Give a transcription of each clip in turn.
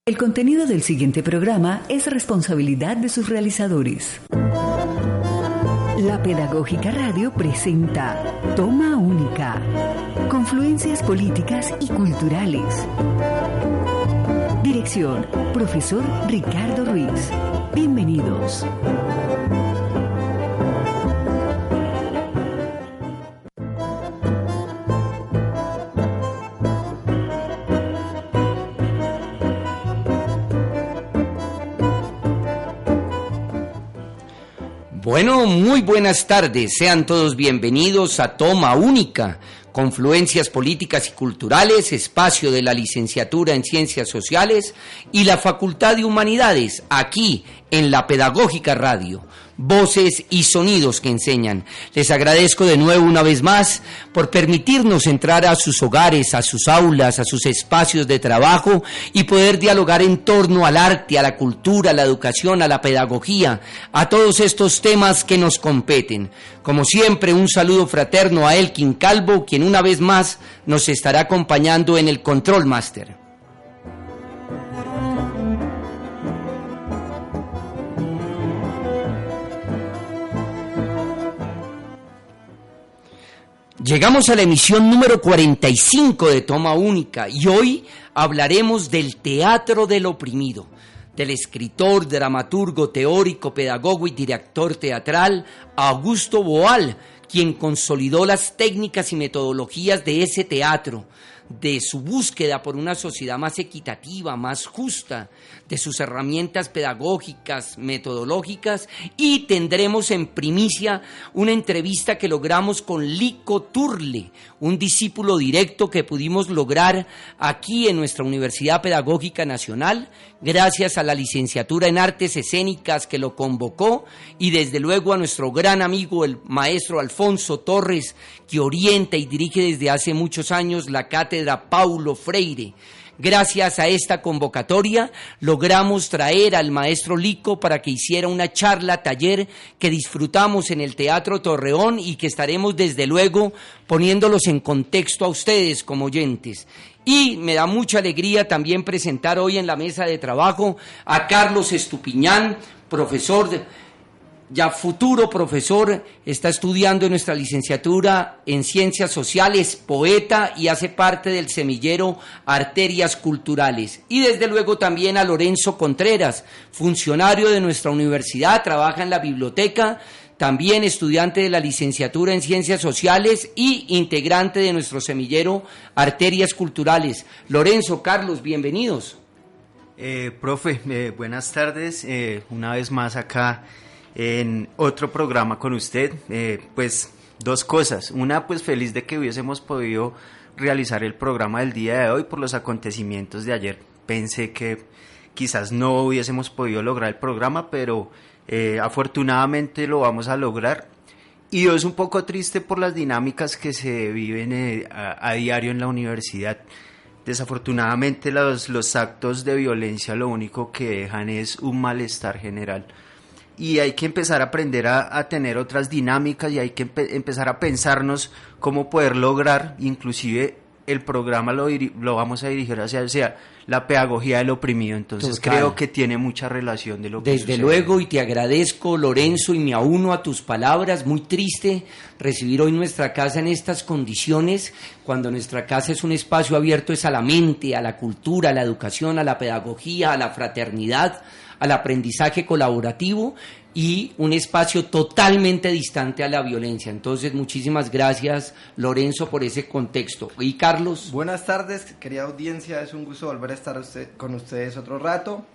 El contenido del siguiente programa es responsabilidad de sus realizadores. La Pedagógica Radio presenta Toma Única, confluencias políticas y culturales. Dirección, profesor Ricardo Ruiz. Bienvenidos. Bueno, muy buenas tardes, sean todos bienvenidos a Toma Única, confluencias políticas y culturales, espacio de la licenciatura en Ciencias Sociales y la Facultad de Humanidades, aquí en la Pedagógica Radio. Voces y sonidos que enseñan. Les agradezco de nuevo una vez más por permitirnos entrar a sus hogares, a sus aulas, a sus espacios de trabajo y poder dialogar en torno al arte, a la cultura, a la educación, a la pedagogía, a todos estos temas que nos competen. Como siempre, un saludo fraterno a Elkin Calvo, quien una vez más nos estará acompañando en el Control Master. Llegamos a la emisión número 45 de Toma Única y hoy hablaremos del teatro del oprimido, del escritor, dramaturgo, teórico, pedagogo y director teatral Augusto Boal, quien consolidó las técnicas y metodologías de ese teatro, de su búsqueda por una sociedad más equitativa, más justa, de sus herramientas pedagógicas, metodológicas, y tendremos en primicia una entrevista que logramos con Lico Turle, un discípulo directo que pudimos lograr aquí en nuestra Universidad Pedagógica Nacional, gracias a la licenciatura en Artes Escénicas que lo convocó y desde luego a nuestro gran amigo el maestro Alfonso Torres, que orienta y dirige desde hace muchos años la cátedra Paulo Freire. Gracias a esta convocatoria logramos traer al maestro Lico para que hiciera una charla taller que disfrutamos en el Teatro Torreón y que estaremos desde luego poniéndolos en contexto a ustedes como oyentes. Y me da mucha alegría también presentar hoy en la mesa de trabajo a Carlos Estupiñán, futuro profesor, está estudiando en nuestra licenciatura en Ciencias Sociales, poeta y hace parte del semillero Arterias Culturales. Y desde luego también a Lorenzo Contreras, funcionario de nuestra universidad, trabaja en la biblioteca, también estudiante de la licenciatura en Ciencias Sociales y integrante de nuestro semillero Arterias Culturales. Lorenzo, Carlos, bienvenidos. Profe, buenas tardes, una vez más acá en otro programa con usted. Pues dos cosas, una, pues feliz de que hubiésemos podido realizar el programa del día de hoy por los acontecimientos de ayer. Pensé que quizás no hubiésemos podido lograr el programa, pero afortunadamente lo vamos a lograr. Y es un poco triste por las dinámicas que se viven a diario en la universidad. Desafortunadamente los actos de violencia lo único que dejan es un malestar general. Y hay que empezar a aprender a tener otras dinámicas y hay que empezar a pensarnos cómo poder lograr, inclusive el programa lo vamos a dirigir hacia la pedagogía del oprimido, entonces total. Creo que tiene mucha relación de lo que desde sucede. Luego, y te agradezco, Lorenzo, y me auno a tus palabras. Muy triste recibir hoy nuestra casa en estas condiciones, cuando nuestra casa es un espacio abierto es a la mente, a la cultura, a la educación, a la pedagogía, a la fraternidad, al aprendizaje colaborativo y un espacio totalmente distante a la violencia. Entonces, muchísimas gracias, Lorenzo, por ese contexto. Y Carlos. Buenas tardes, querida audiencia, es un gusto volver a estar con ustedes otro rato.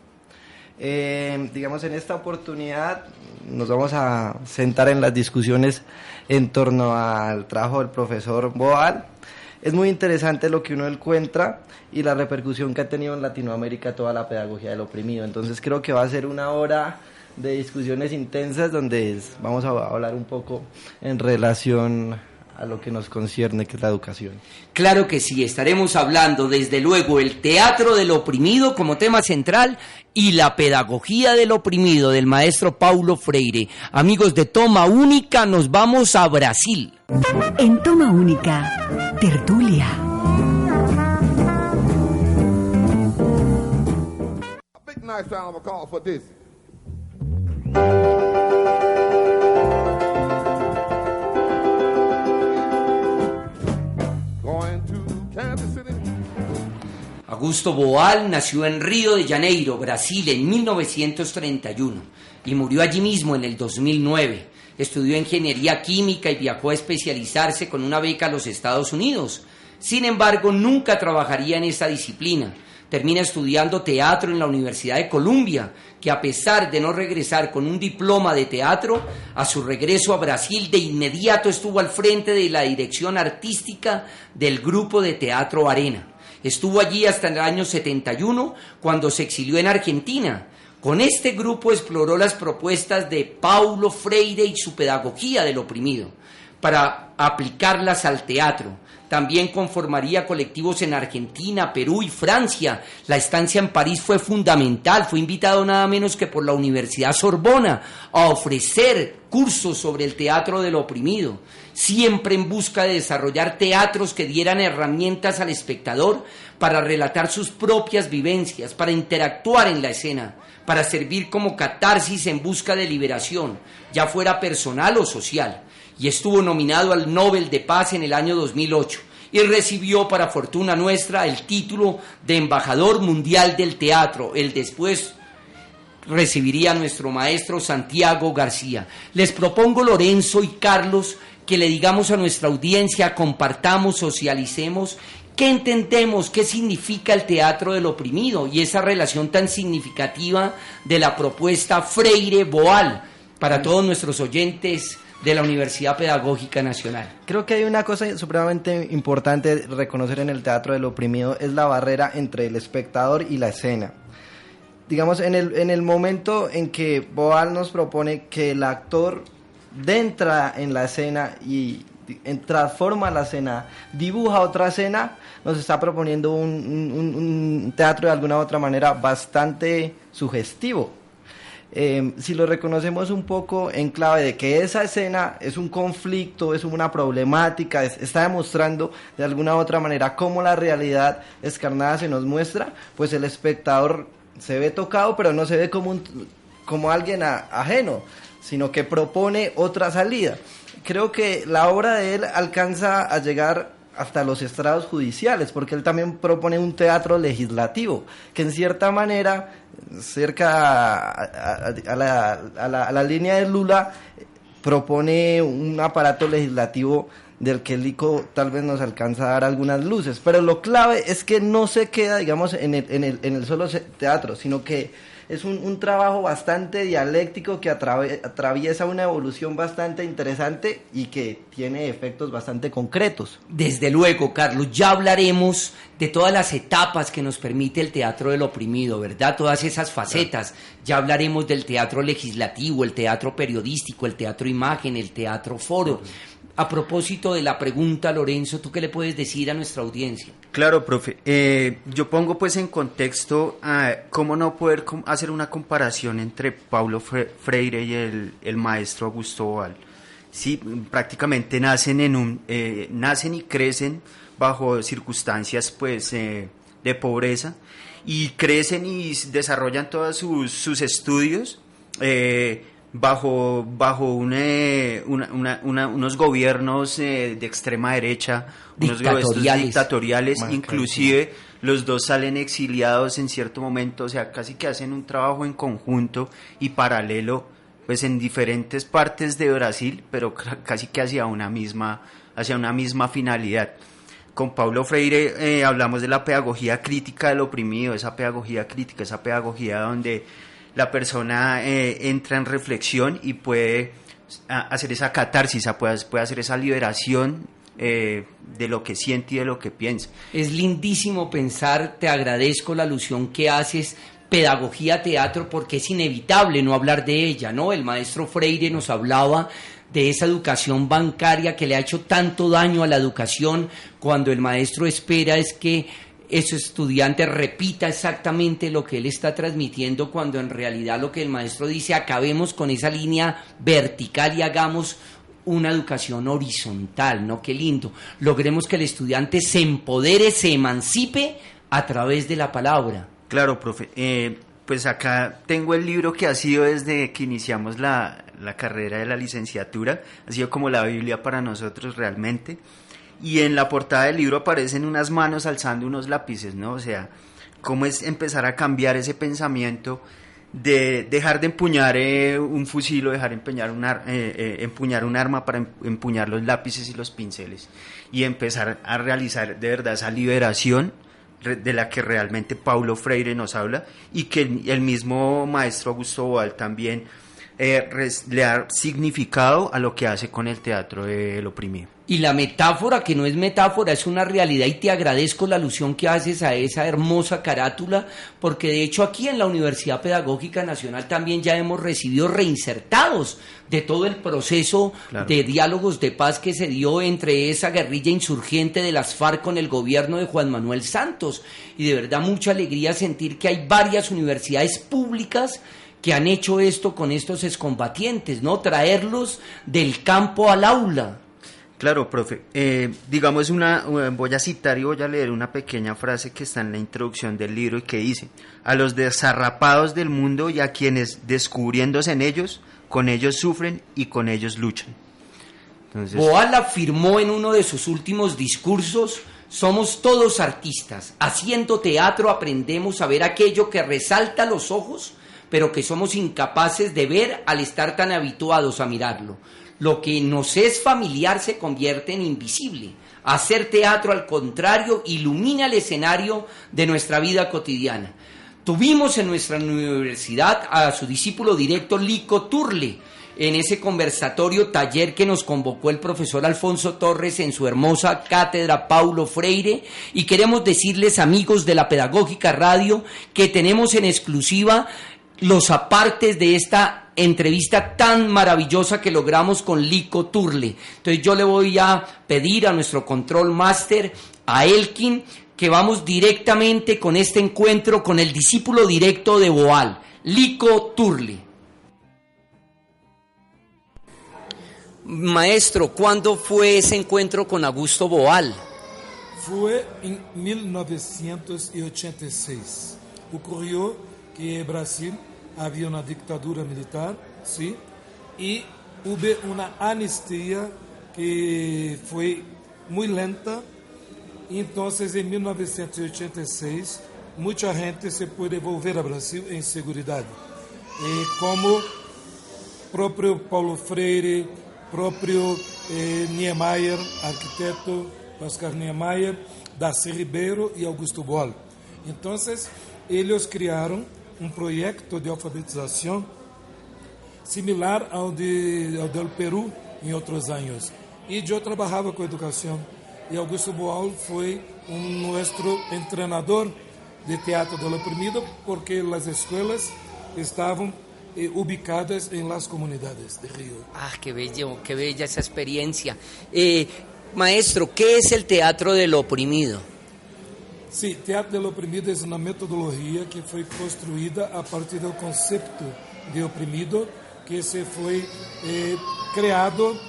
Digamos, en esta oportunidad nos vamos a sentar en las discusiones en torno al trabajo del profesor Boal. Es muy interesante lo que uno encuentra y la repercusión que ha tenido en Latinoamérica toda la pedagogía del oprimido. Entonces creo que va a ser una hora de discusiones intensas donde vamos a hablar un poco en relación a lo que nos concierne, que es la educación. Claro que sí, estaremos hablando desde luego el teatro del oprimido como tema central y la pedagogía del oprimido del maestro Paulo Freire. Amigos de Toma Única, nos vamos a Brasil. En Toma Única, tertulia. nice round of applause for this. Going to Kansas City. Augusto Boal nació en Río de Janeiro, Brasil, en 1931 y murió allí mismo en el 2009. Estudió ingeniería química y viajó a especializarse con una beca a los Estados Unidos. Sin embargo, nunca trabajaría en esta disciplina. Termina estudiando teatro en la Universidad de Columbia, que a pesar de no regresar con un diploma de teatro, a su regreso a Brasil de inmediato estuvo al frente de la dirección artística del grupo de teatro Arena. Estuvo allí hasta el año 71, cuando se exilió en Argentina. Con este grupo exploró las propuestas de Paulo Freire y su pedagogía del oprimido, para aplicarlas al teatro. También conformaría colectivos en Argentina, Perú y Francia. La estancia en París fue fundamental. Fue invitado nada menos que por la Universidad Sorbona a ofrecer cursos sobre el teatro del oprimido, siempre en busca de desarrollar teatros que dieran herramientas al espectador para relatar sus propias vivencias, para interactuar en la escena, para servir como catarsis en busca de liberación, ya fuera personal o social. Y estuvo nominado al Nobel de Paz en el año 2008 y recibió, para fortuna nuestra, el título de Embajador Mundial del Teatro. El después recibiría a nuestro maestro Santiago García. Les propongo, Lorenzo y Carlos, que le digamos a nuestra audiencia, compartamos, socialicemos, qué entendemos, qué significa el teatro del oprimido y esa relación tan significativa de la propuesta Freire-Boal para todos nuestros oyentes de la Universidad Pedagógica Nacional. Creo que hay una cosa supremamente importante reconocer en el teatro del oprimido, es la barrera entre el espectador y la escena. Digamos, en el momento en que Boal nos propone que el actor entra en la escena y transforma la escena, dibuja otra escena, nos está proponiendo un teatro de alguna u otra manera bastante sugestivo. Si lo reconocemos un poco en clave de que esa escena es un conflicto, es una problemática, está demostrando de alguna u otra manera cómo la realidad descarnada se nos muestra, pues el espectador se ve tocado, pero no se ve como alguien ajeno, sino que propone otra salida. Creo que la obra de él alcanza a llegar hasta los estrados judiciales, porque él también propone un teatro legislativo, que en cierta manera, cerca a la línea de Lula, propone un aparato legislativo del que el ICO tal vez nos alcanza a dar algunas luces, pero lo clave es que no se queda, digamos, en el solo teatro, sino que es un trabajo bastante dialéctico que atraviesa una evolución bastante interesante y que tiene efectos bastante concretos. Desde luego, Carlos, ya hablaremos de todas las etapas que nos permite el teatro del oprimido, ¿verdad? Todas esas facetas. Ya hablaremos del teatro legislativo, el teatro periodístico, el teatro imagen, el teatro foro. A propósito de la pregunta, Lorenzo, ¿tú qué le puedes decir a nuestra audiencia? Claro, profe. Yo pongo pues en contexto cómo no poder hacer una comparación entre Paulo Freire y el maestro Augusto Boal. Sí, prácticamente nacen y crecen bajo circunstancias pues de pobreza y crecen y desarrollan todos sus estudios bajo unos gobiernos de extrema derecha, unos gobiernos dictatoriales, inclusive los dos salen exiliados en cierto momento, o sea, casi que hacen un trabajo en conjunto y paralelo, pues en diferentes partes de Brasil, pero casi que hacia una misma finalidad. Con Paulo Freire hablamos de la pedagogía crítica del oprimido, esa pedagogía crítica, esa pedagogía donde la persona entra en reflexión y puede hacer esa catarsis, puede hacer esa liberación de lo que siente y de lo que piensa. Es lindísimo pensar, te agradezco la alusión que haces, pedagogía teatro, porque es inevitable no hablar de ella, ¿no? El maestro Freire nos hablaba de esa educación bancaria que le ha hecho tanto daño a la educación, cuando el maestro espera es que ese estudiante repita exactamente lo que él está transmitiendo, cuando en realidad lo que el maestro dice, acabemos con esa línea vertical y hagamos una educación horizontal, ¿no? Qué lindo. Logremos que el estudiante se empodere, se emancipe a través de la palabra. Claro, profe. pues acá tengo el libro que ha sido desde que iniciamos la carrera de la licenciatura, ha sido como la Biblia para nosotros realmente, y en la portada del libro aparecen unas manos alzando unos lápices, ¿no? O sea, cómo es empezar a cambiar ese pensamiento de dejar de empuñar un fusil o dejar de empuñar un arma para empuñar los lápices y los pinceles y empezar a realizar de verdad esa liberación de la que realmente Paulo Freire nos habla y que el mismo maestro Augusto Boal también le da significado a lo que hace con el teatro del oprimido. Y la metáfora, que no es metáfora, es una realidad, y te agradezco la alusión que haces a esa hermosa carátula, porque de hecho aquí en la Universidad Pedagógica Nacional también ya hemos recibido reinsertados de todo el proceso de diálogos de paz que se dio entre esa guerrilla insurgente de las FARC con el gobierno de Juan Manuel Santos, y de verdad mucha alegría sentir que hay varias universidades públicas que han hecho esto con estos excombatientes, ¿no? Traerlos del campo al aula. Claro, profe. Digamos voy a citar y voy a leer una pequeña frase que está en la introducción del libro y que dice: a los desarrapados del mundo y a quienes descubriéndose en ellos, con ellos sufren y con ellos luchan. Entonces, Boal afirmó en uno de sus últimos discursos: somos todos artistas, haciendo teatro aprendemos a ver aquello que resalta los ojos, pero que somos incapaces de ver al estar tan habituados a mirarlo. Lo que nos es familiar se convierte en invisible. Hacer teatro, al contrario, ilumina el escenario de nuestra vida cotidiana. Tuvimos en nuestra universidad a su discípulo directo Lico Turle, en ese conversatorio taller que nos convocó el profesor Alfonso Torres en su hermosa cátedra Paulo Freire, y queremos decirles, amigos de la Pedagógica Radio, que tenemos en exclusiva los apartes de esta entrevista tan maravillosa que logramos con Lico Turle. Entonces yo le voy a pedir a nuestro control master, a Elkin, que vamos directamente con este encuentro con el discípulo directo de Boal, Lico Turle. Maestro, ¿cuándo fue ese encuentro con Augusto Boal? Fue en 1986. Ocurrió que en Brasil había una dictadura militar, ¿sí? Y hubo una amnistía que fue muy lenta. Entonces, en 1986, mucha gente se puede volver a Brasil en seguridad. Como propio Paulo Freire, propio Niemeyer, arquitecto Oscar Niemeyer, Darcy Ribeiro y Augusto Boal. Entonces, ellos crearon un proyecto de alfabetización similar al del Perú en otros años. Y yo trabajaba con educación. Y Augusto Boal fue nuestro entrenador de teatro del oprimido, porque las escuelas estaban ubicadas en las comunidades de Río. Ah, qué bello, qué bella esa experiencia. Maestro, ¿qué es el teatro del oprimido? Sí, teatro del oprimido es una metodología que fue construida a partir del concepto de oprimido que se fue creado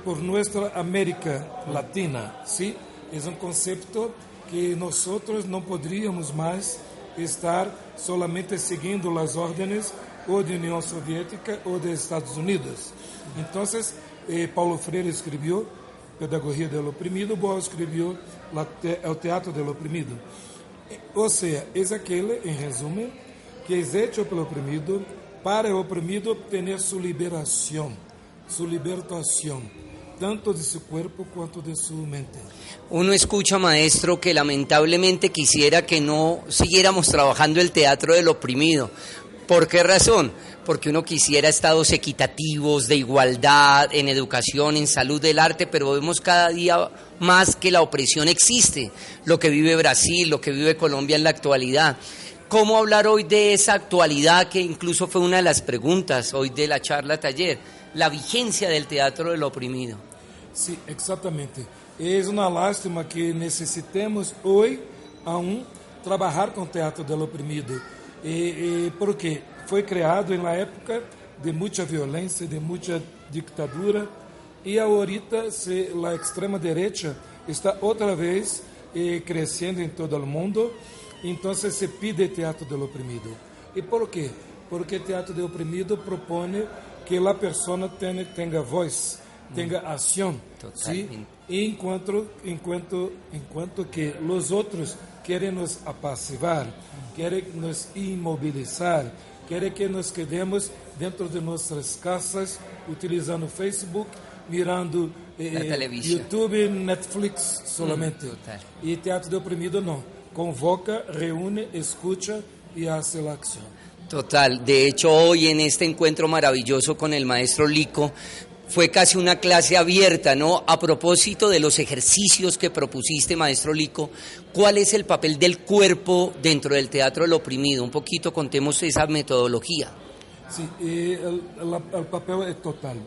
por nuestra América Latina, ¿sí? Es un concepto que nosotros no podríamos más estar solamente siguiendo las órdenes o de Unión Soviética o de Estados Unidos. Entonces, Paulo Freire escribió Pedagogía del Oprimido, Boal escribió el Teatro del Oprimido. O sea, es aquel, en resumen, que es hecho pelo oprimido para el oprimido obtener su liberación, tanto de su cuerpo cuanto de su mente. Uno escucha, maestro, que lamentablemente quisiera que no siguiéramos trabajando el teatro del oprimido. ¿Por qué razón? Porque uno quisiera estados equitativos, de igualdad, en educación, en salud del arte, pero vemos cada día más que la opresión existe, lo que vive Brasil, lo que vive Colombia en la actualidad. ¿Cómo hablar hoy de esa actualidad, que incluso fue una de las preguntas hoy de la charla taller, la vigencia del teatro del oprimido? Sí, exactamente. Es una lástima que necesitemos hoy aún trabajar con teatro del oprimido, porque fue creado en la época de mucha violencia, de mucha dictadura, y ahorita la extrema derecha está otra vez creciendo en todo el mundo. Entonces se pide teatro del oprimido. ¿Y por qué? Porque el teatro de oprimido propone que la persona tenga voz, tenga acción, ¿sí? Y enquanto que los otros quieren nos apaciguar, quieren nos inmovilizar, quieren que nos quedemos dentro de nuestras casas utilizando Facebook, mirando YouTube, Netflix solamente. Y teatro de oprimido no, convoca, reúne, escucha y hace la acción. Total, de hecho hoy en este encuentro maravilloso con el maestro Lico fue casi una clase abierta, ¿no? A propósito de los ejercicios que propusiste, maestro Lico, ¿cuál es el papel del cuerpo dentro del teatro del oprimido? Un poquito contemos esa metodología. Sí, el papel es total.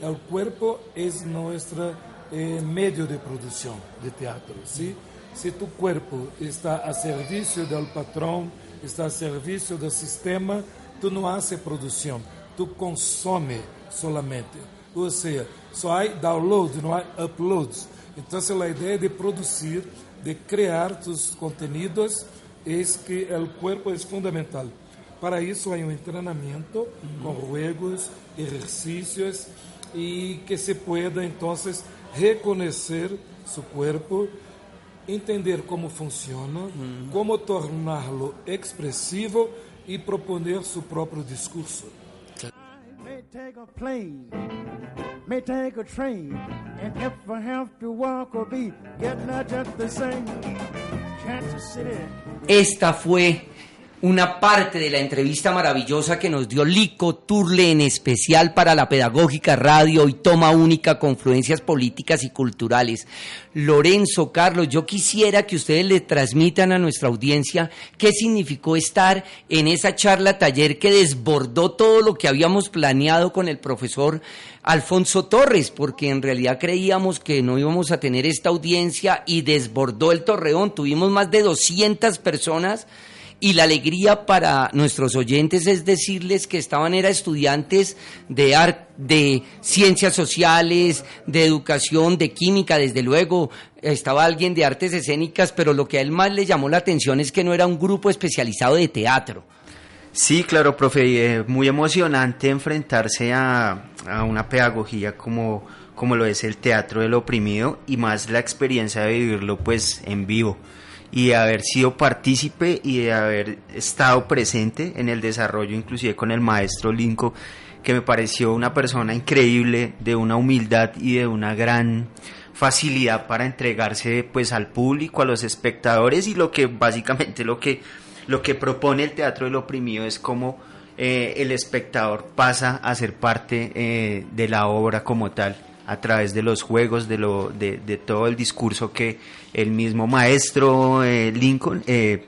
El cuerpo es nuestro medio de producción de teatro, ¿sí? Si tu cuerpo está a servicio del patrón, está a servicio del sistema, tú no haces producción, tú consumes solamente. O sea, só hay download, no hay uploads. Entonces la idea de producir, de crear tus contenidos, es que el cuerpo es fundamental. Para eso hay un entrenamiento con juegos, ejercicios, y que se pueda entonces reconocer su cuerpo, entender cómo funciona, cómo tornarlo expresivo y proponer su propio discurso. May take a plane, may take a train, and if I have to walk or be getting out just the same, Kansas City. Esta fue una parte de la entrevista maravillosa que nos dio Lico Turle, en especial para la Pedagógica Radio y Toma Única, Confluencias Políticas y Culturales. Lorenzo, Carlos, yo quisiera que ustedes le transmitan a nuestra audiencia qué significó estar en esa charla taller que desbordó todo lo que habíamos planeado con el profesor Alfonso Torres, porque en realidad creíamos que no íbamos a tener esta audiencia y desbordó el Torreón. Tuvimos más de 200 personas. Y la alegría para nuestros oyentes es decirles que eran estudiantes de ciencias sociales, de educación, de química, desde luego, estaba alguien de artes escénicas, pero lo que a él más le llamó la atención es que no era un grupo especializado de teatro. Sí, claro, profe, muy emocionante enfrentarse a una pedagogía como lo es el teatro del oprimido, y más la experiencia de vivirlo pues en vivo, y de haber sido partícipe y de haber estado presente en el desarrollo, inclusive con el maestro Lico, que me pareció una persona increíble, de una humildad y de una gran facilidad para entregarse pues al público, a los espectadores, y lo que básicamente lo que propone el teatro del oprimido es cómo el espectador pasa a ser parte de la obra como tal, a través de los juegos, de todo el discurso que el mismo maestro Lincoln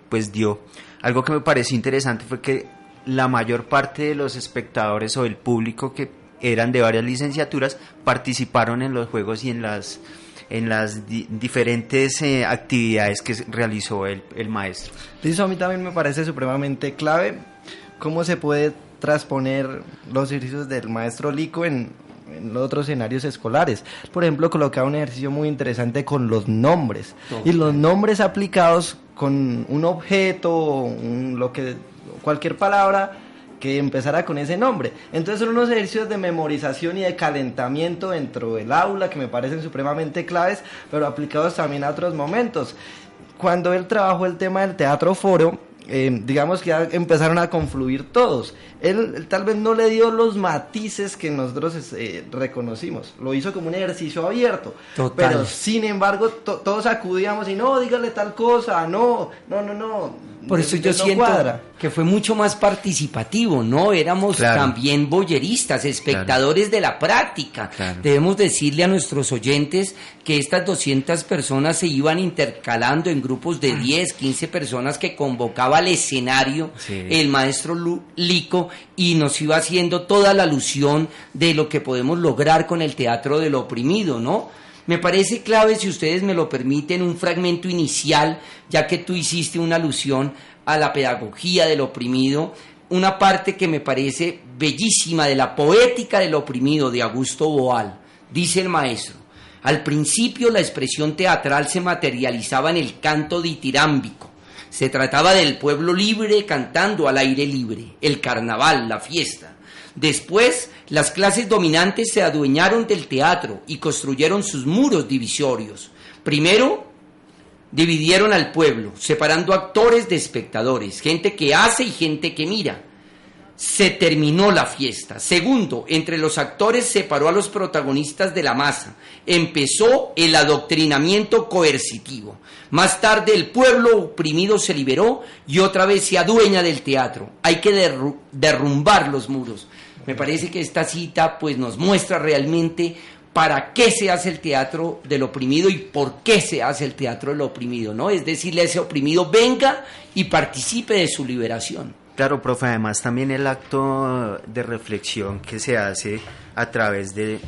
pues dio. Algo que me pareció interesante fue que la mayor parte de los espectadores o el público, que eran de varias licenciaturas, participaron en los juegos y en las diferentes actividades que realizó el maestro. Eso a mí también me parece supremamente clave, cómo se puede transponer los ejercicios del maestro Lico en los otros escenarios escolares. Por ejemplo, colocaba un ejercicio muy interesante con los nombres, y los nombres aplicados con un objeto, cualquier palabra que empezara con ese nombre. Entonces son unos ejercicios de memorización y de calentamiento dentro del aula que me parecen supremamente claves, pero aplicados también a otros momentos. Cuando él trabajó el tema del teatro foro, digamos que ya empezaron a confluir todos. Él tal vez no le dio los matices que nosotros reconocimos, lo hizo como un ejercicio abierto. Total. Pero sin embargo todos acudíamos y no, dígale tal cosa, no. Por eso yo siento que fue mucho más participativo, ¿no? Éramos también boyeristas, espectadores de la práctica. Claro. Debemos decirle a nuestros oyentes que estas 200 personas se iban intercalando en grupos de 10, 15 personas que convocaba al escenario el maestro Lico, y nos iba haciendo toda la alusión de lo que podemos lograr con el teatro del oprimido, ¿no? Me parece clave, si ustedes me lo permiten, un fragmento inicial, ya que tú hiciste una alusión a la pedagogía del oprimido, una parte que me parece bellísima de la poética del oprimido de Augusto Boal. Dice el maestro: al principio la expresión teatral se materializaba en el canto ditirámbico, Se trataba del pueblo libre cantando al aire libre, el carnaval, la fiesta. Después, las clases dominantes se adueñaron del teatro y construyeron sus muros divisorios. Primero, dividieron al pueblo, separando actores de espectadores, gente que hace y gente que mira. Se terminó la fiesta. Segundo, entre los actores separó a los protagonistas de la masa. Empezó el adoctrinamiento coercitivo. Más tarde el pueblo oprimido se liberó y otra vez se adueña del teatro. Hay que derrumbar los muros. Me parece que esta cita pues nos muestra realmente para qué se hace el teatro del oprimido y por qué se hace el teatro del oprimido, ¿no? Es decirle a ese oprimido, venga y participe de su liberación. Claro, profe, además también el acto de reflexión que se hace a través del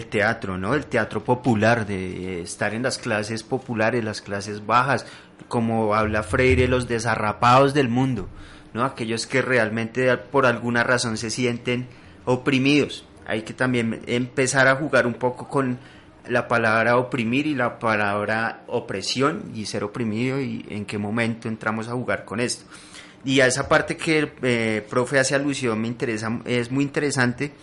teatro, ¿no? El teatro popular, de estar en las clases populares, las clases bajas, como habla Freire, los desarrapados del mundo, ¿no? Aquellos que realmente por alguna razón se sienten oprimidos. Hay que también empezar a jugar un poco con la palabra oprimir y la palabra opresión y ser oprimido, y en qué momento entramos a jugar con esto. Y a esa parte que el profe hace alusión me interesa, es muy interesante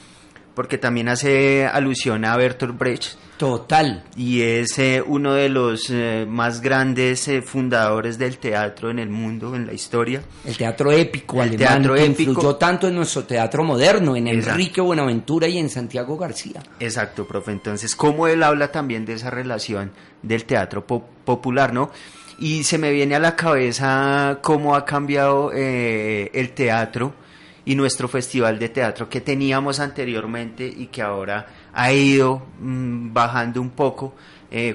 porque también hace alusión a Bertolt Brecht. Total. Y es uno de los más grandes fundadores del teatro en el mundo, en la historia. El teatro épico alemán, teatro que épico influyó tanto en nuestro teatro moderno, en Exacto. Enrique Buenaventura y en Santiago García. Exacto, profe. Entonces, cómo él habla también de esa relación del teatro popular, ¿no? Y se me viene a la cabeza cómo ha cambiado el teatro y nuestro festival de teatro que teníamos anteriormente y que ahora ha ido bajando un poco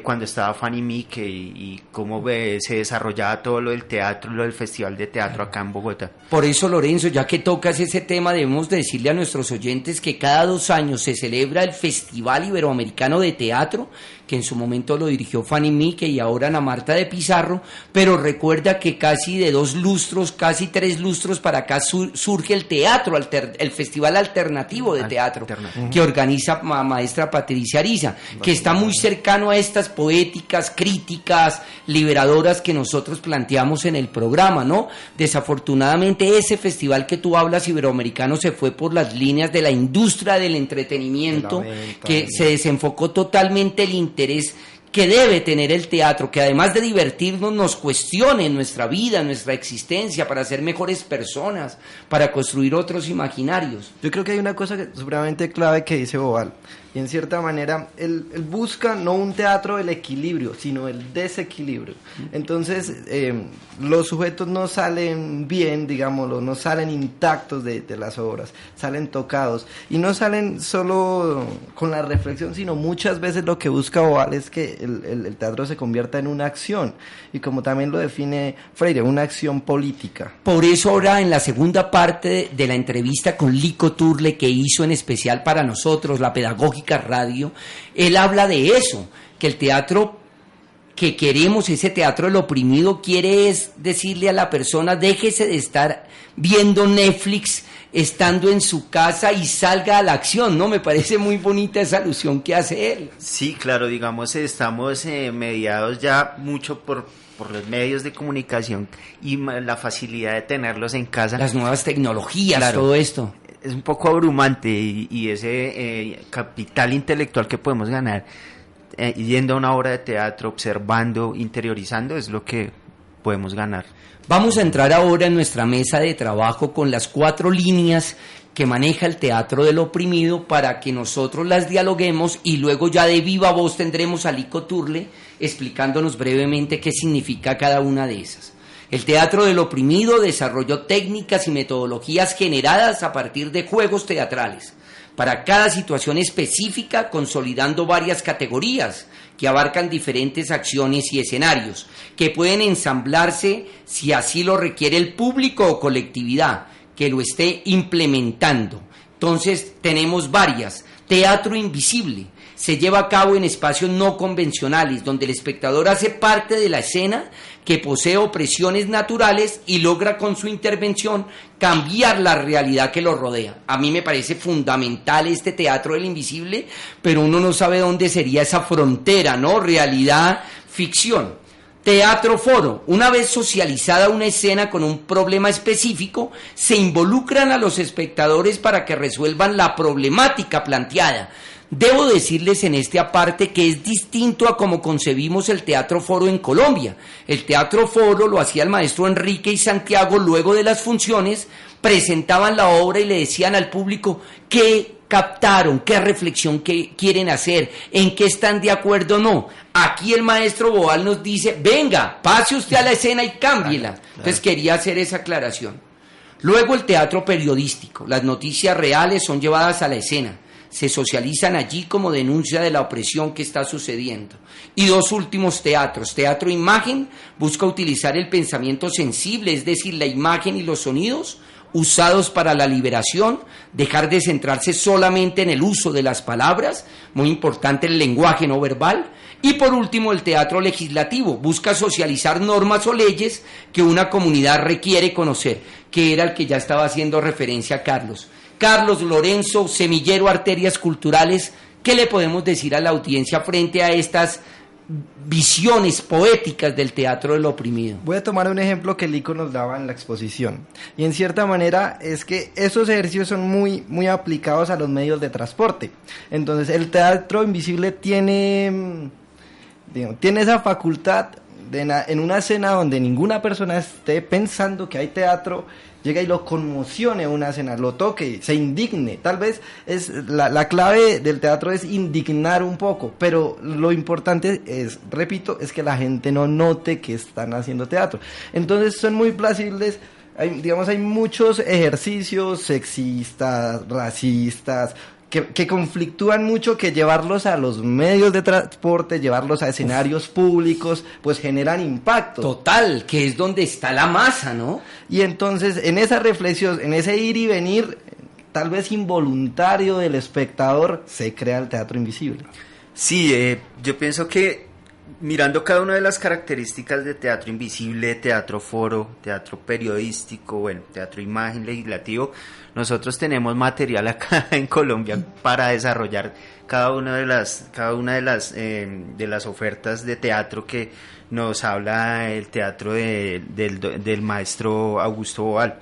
cuando estaba Fanny Mique y cómo se desarrollaba todo lo del teatro, lo del festival de teatro acá en Bogotá. Por eso, Lorenzo, ya que tocas ese tema, debemos decirle a nuestros oyentes que cada 2 años se celebra el Festival Iberoamericano de Teatro, que en su momento lo dirigió Fanny Mique y ahora Ana Marta de Pizarro, pero recuerda que casi de 2 lustros, casi 3 lustros para acá surge el teatro, el Festival Alternativo de Teatro, que organiza maestra Patricia Ariza, que está muy cercano a estas poéticas, críticas, liberadoras que nosotros planteamos en el programa, ¿no? Desafortunadamente ese festival que tú hablas, iberoamericano, se fue por las líneas de la industria del entretenimiento, que se desenfocó totalmente el interés que debe tener el teatro, que además de divertirnos nos cuestione nuestra vida, nuestra existencia, para ser mejores personas, para construir otros imaginarios. Yo creo que hay una cosa supremamente clave que dice Bobal, y en cierta manera él busca no un teatro del equilibrio, sino el desequilibrio. Entonces los sujetos no salen bien, digámoslo, no salen intactos de las obras, salen tocados, y no salen solo con la reflexión, sino muchas veces lo que busca Bobal es que el teatro se convierta en una acción, y como también lo define Freire, una acción política. Por eso ahora en la segunda parte de la entrevista con Lico Turle, que hizo en especial para nosotros, la Pedagógica Radio, él habla de eso, que el teatro que queremos, ese teatro del oprimido, quiere es decirle a la persona, déjese de estar viendo Netflix estando en su casa y salga a la acción, ¿no? Me parece muy bonita esa alusión que hace él. Sí, claro, digamos, estamos mediados ya mucho por los medios de comunicación y la facilidad de tenerlos en casa. Las nuevas tecnologías, claro, todo esto. Es un poco abrumante y ese capital intelectual que podemos ganar yendo a una obra de teatro, observando, interiorizando, es lo que podemos ganar. Vamos a entrar ahora en nuestra mesa de trabajo con las 4 líneas que maneja el teatro del oprimido para que nosotros las dialoguemos y luego ya de viva voz tendremos a Lico Turle explicándonos brevemente qué significa cada una de esas. El teatro del oprimido desarrolló técnicas y metodologías generadas a partir de juegos teatrales, para cada situación específica, consolidando varias categorías que abarcan diferentes acciones y escenarios, que pueden ensamblarse si así lo requiere el público o colectividad que lo esté implementando. Entonces tenemos varias. Teatro invisible. Se lleva a cabo en espacios no convencionales, donde el espectador hace parte de la escena que posee opresiones naturales y logra con su intervención cambiar la realidad que lo rodea. A mí me parece fundamental este teatro del invisible, pero uno no sabe dónde sería esa frontera, ¿no? Realidad, ficción. Teatro foro. Una vez socializada una escena con un problema específico, se involucran a los espectadores para que resuelvan la problemática planteada. Debo decirles en este aparte que es distinto a como concebimos el teatro foro en Colombia. El teatro foro lo hacía el maestro Enrique y Santiago luego de las funciones, presentaban la obra y le decían al público qué captaron, qué reflexión que quieren hacer, en qué están de acuerdo o no. Aquí el maestro Boal nos dice, venga, pase usted a la escena y cámbiela. Claro. Entonces quería hacer esa aclaración. Luego el teatro periodístico. Las noticias reales son llevadas a la escena. Se socializan allí como denuncia de la opresión que está sucediendo. Y dos últimos teatros. Teatro imagen busca utilizar el pensamiento sensible, es decir, la imagen y los sonidos usados para la liberación, dejar de centrarse solamente en el uso de las palabras, muy importante el lenguaje no verbal. Y por último, el teatro legislativo busca socializar normas o leyes que una comunidad requiere conocer, que era el que ya estaba haciendo referencia a Carlos. Carlos Lorenzo, semillero Arterias Culturales, ¿qué le podemos decir a la audiencia frente a estas visiones poéticas del teatro del oprimido? Voy a tomar un ejemplo que Lico nos daba en la exposición, y en cierta manera es que esos ejercicios son muy aplicados a los medios de transporte. Entonces el teatro invisible tiene esa facultad de en una escena donde ninguna persona esté pensando que hay teatro, llega y lo conmocione una escena, lo toque, se indigne. Tal vez es la clave del teatro es indignar un poco, pero lo importante es, repito, es que la gente no note que están haciendo teatro. Entonces son muy plausibles. Hay muchos ejercicios sexistas, racistas, que conflictúan mucho, que llevarlos a los medios de transporte, llevarlos a escenarios públicos, pues generan impacto. Total, que es donde está la masa, ¿no? Y entonces, en esa reflexión, en ese ir y venir, tal vez involuntario del espectador, se crea el teatro invisible. Sí, yo pienso que mirando cada una de las características de teatro invisible, teatro foro, teatro periodístico, bueno, teatro imagen, legislativo, nosotros tenemos material acá en Colombia para desarrollar cada una de las ofertas de teatro que nos habla el teatro del maestro Augusto Boal.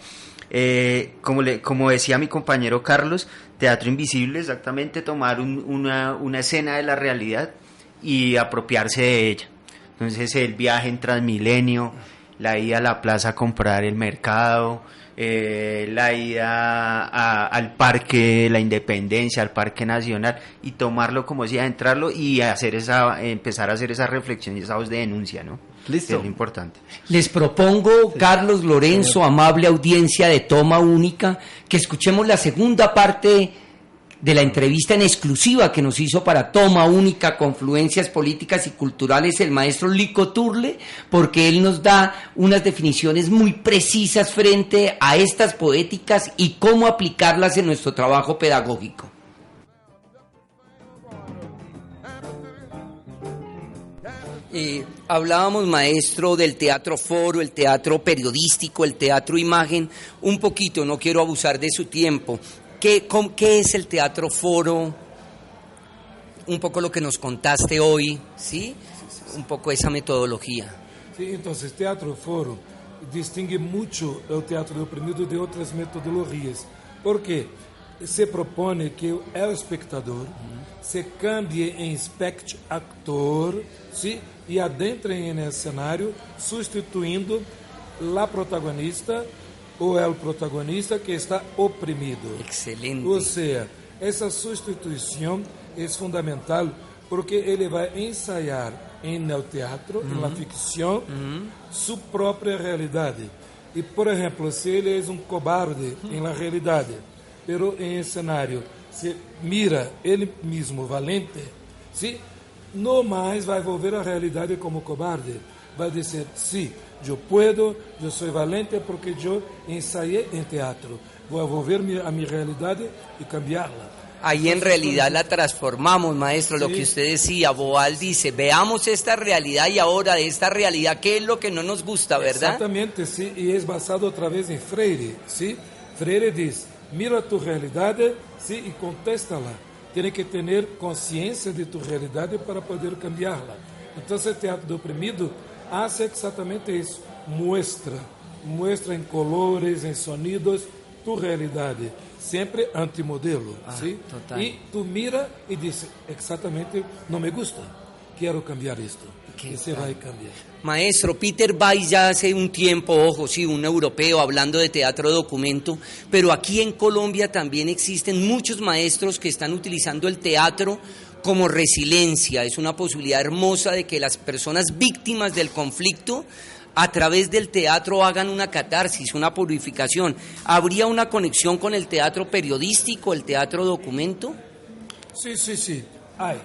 Como decía mi compañero Carlos, teatro invisible, exactamente tomar una escena de la realidad y apropiarse de ella. Entonces el viaje en Transmilenio, la ida a la plaza a comprar el mercado, la ida al Parque La Independencia, al Parque Nacional, y tomarlo como decía, entrarlo y empezar a hacer esa reflexión y esa voz de denuncia, ¿no? Listo. Es lo importante. Les propongo, sí, Carlos Lorenzo, señor, amable audiencia de Toma Única, que escuchemos la segunda parte de la entrevista en exclusiva que nos hizo para Toma Única, Confluencias Políticas y Culturales, el maestro Lico Turle, porque él nos da unas definiciones muy precisas frente a estas poéticas y cómo aplicarlas en nuestro trabajo pedagógico. Hablábamos, maestro, del teatro foro, el teatro periodístico, el teatro imagen, un poquito, no quiero abusar de su tiempo. ¿Qué es el teatro foro? Un poco lo que nos contaste hoy, ¿sí? Un poco esa metodología. Sí, entonces teatro foro distingue mucho el teatro del oprimido de otras metodologías, porque se propone que el espectador se cambie en spect-actor, ¿sí? Y adentre en el escenario sustituyendo la protagonista o el protagonista que está oprimido. Excelente. O sea, esa sustitución es fundamental porque él va a ensayar en el teatro, en la ficción, su propia realidad. Y, por ejemplo, si él es un cobarde en la realidad, pero en escenario se mira él mismo valente, ¿sí? No más va a volver a realidad como cobarde. Va a decir, sí, yo puedo, yo soy valiente porque yo ensayé en teatro. Voy a volver a mi realidad y cambiarla. Ahí en realidad la transformamos, maestro, sí. Lo que usted decía, Boal dice, veamos esta realidad y ahora de esta realidad, ¿qué es lo que no nos gusta, verdad? Exactamente, sí, y es basado otra vez en Freire, ¿sí? Freire dice, mira tu realidad, ¿sí? Y contéstala. Tienes que tener conciencia de tu realidad para poder cambiarla. Entonces el teatro do oprimido hace exactamente eso, muestra em colores, em sonidos, tu realidade, sempre antimodelo, ¿sí? Total. E tu mira e diz, exatamente, não me gusta, quero cambiar isto, e se vai cambiar. Maestro, Peter Weiss ya hace un tiempo, ojo, sí, un europeo hablando de teatro documento, pero aquí en Colombia también existen muchos maestros que están utilizando el teatro como resiliencia. Es una posibilidad hermosa de que las personas víctimas del conflicto a través del teatro hagan una catarsis, una purificación. ¿Habría una conexión con el teatro periodístico, el teatro documento? Sí. Hay.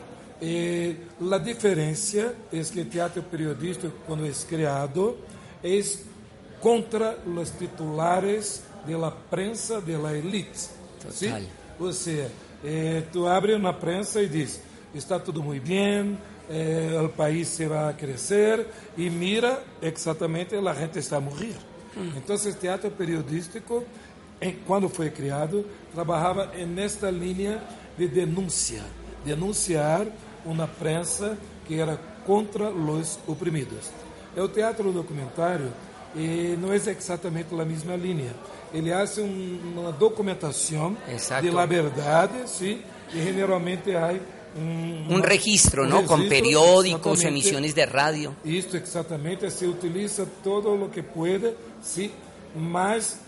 La diferencia es que el teatro periodístico, cuando es creado, es contra los titulares de la prensa de la élite. ¿Sí? O sea, tú abres una prensa y dices, está todo muy bien, el país se va a crecer, y mira, exactamente la gente está a morir. Entonces, el teatro periodístico, cuando fue creado, trabajaba en esta línea de denunciar una prensa que era contra los oprimidos. El teatro documentario no es exactamente la misma línea. Ele hace uma documentação de la verdade, ¿sí? E generalmente há un registro, ¿no? Con periódicos, emisiones de radio. Isto exatamente, se utiliza todo lo que puede, ¿sí? Mas